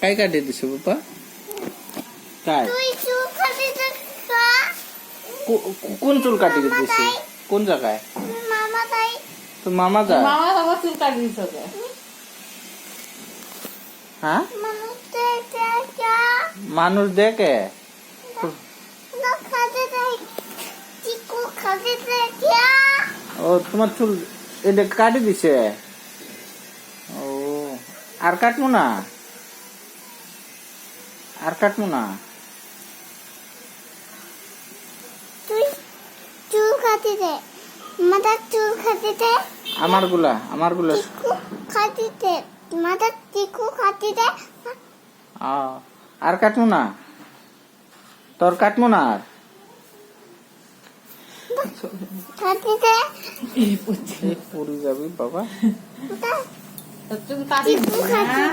काय काटे दिसे पप्पा काय কোন চুল কাটি দিছে কোন জায়গায় তো মামা যা আমার চুল কাটি দিছে হ্যাঁ মানুষ দেখে ও তোমার চুল এটা কাটি দিছে ও আর কাটবো না আর কাটবো না চুল কাটি দে মাথা চুল কাটি দে আমার গুলা কাটি দে মাথা টিকু কাটি দে আর কাটবো না তোর কাটবো না আর কাটি দে পড়ে যাবি বাবা চুল কাটি টিকু কাটি দে